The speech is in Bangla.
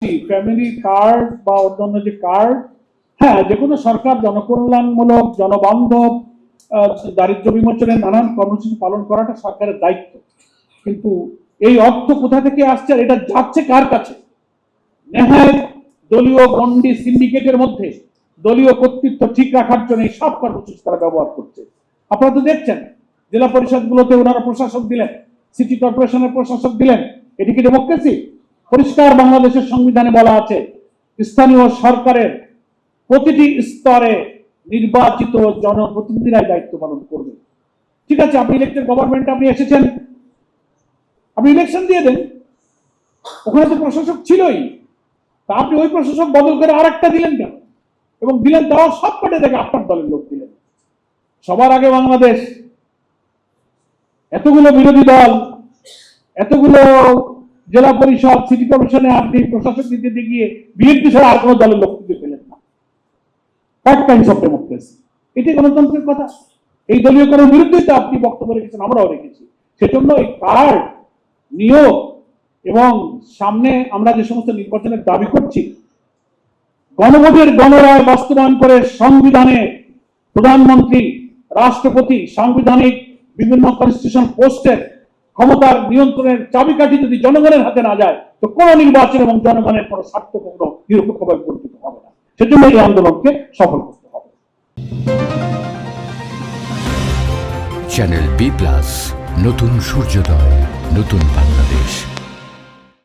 ফ্যামিলি কার্ড বা অন্যান্য যে কার্ড, হ্যাঁ, যে কোনো সরকার জনকল্যাণমূলক জনবান্ধব দারিদ্র বিমোচনের নানান কর্মসূচি পালন করাটা সরকারের দায়িত্ব। কিন্তু এই অর্থ কোথা থেকে আসছে আর এটা যাচ্ছে কার কাছে? নেহায় দলীয় গন্ডি সিন্ডিকেটের মধ্যে দলীয় কর্তৃত্ব ঠিক রাখার জন্য এই সব কর্মসূচি তারা ব্যবহার করছে। আপনারা তো দেখছেন জেলা পরিষদগুলোতে ওনারা প্রশাসক দিলেন, সিটি কর্পোরেশনের প্রশাসক দিলেন। এটি কি ডেমোক্রেসি? পরিষ্কার বাংলাদেশের সংবিধানে বলা আছে স্থানীয় সরকারের প্রতিটি স্তরে নির্বাচিত জনপ্রতিনিধিরাই দায়িত্ব পালন করবে। ঠিক আছে, আপনি ইলেকটেড গভর্নমেন্ট, আপনি এসেছেন, আপনি ইলেকশন দিয়ে দেন, ওখানে তো প্রশাসক ছিলই, তা আপনি ওই প্রশাসক বদল করে আর একটা দিলেন কেন? এবং দিলেন তাও সব কটে থেকে আপনার দলের লোক দিলেন। সবার আগে বাংলাদেশ এতগুলো বিরোধী দল, এতগুলো জেলা পরিষদ, সিটি কর্পোরেশনে আপনি প্রশাসক দিতে গিয়ে বিএনপি ছাড়া আর কোনো দলের লোক দিতে পেলেন না। What kinds of democracy? এটি গণতন্ত্রের কথা। এই দলীয়করণের বিরুদ্ধে তো আপনি বক্তব্য রেখেছেন, আমরাও রেখেছি। সেজন্য এই কার্ড নিয়োগ এবং সামনে আমরা যে সমস্ত নির্বাচনের দাবি করছি, গণভোটের গণরায় বাস্তবায়ন করে সংবিধানে প্রধানমন্ত্রী, রাষ্ট্রপতি, সাংবিধানিক বিভিন্ন কনস্টিটিউশন পোস্টের ক্ষমতার নিয়ন্ত্রণের চাবিকাঠি যদি জনগণের হাতে না যায়, তো কোন নির্বাচন এবং জনগণের কোন স্বার্থপূর্ণ নিরপেক্ষভাবে পরিচিত হবে না। সেজন্য এই আন্দোলনকে সফল করতে হবে। চ্যানেল বি প্লাস, নতুন সূর্যোদয়, নতুন বাংলাদেশ।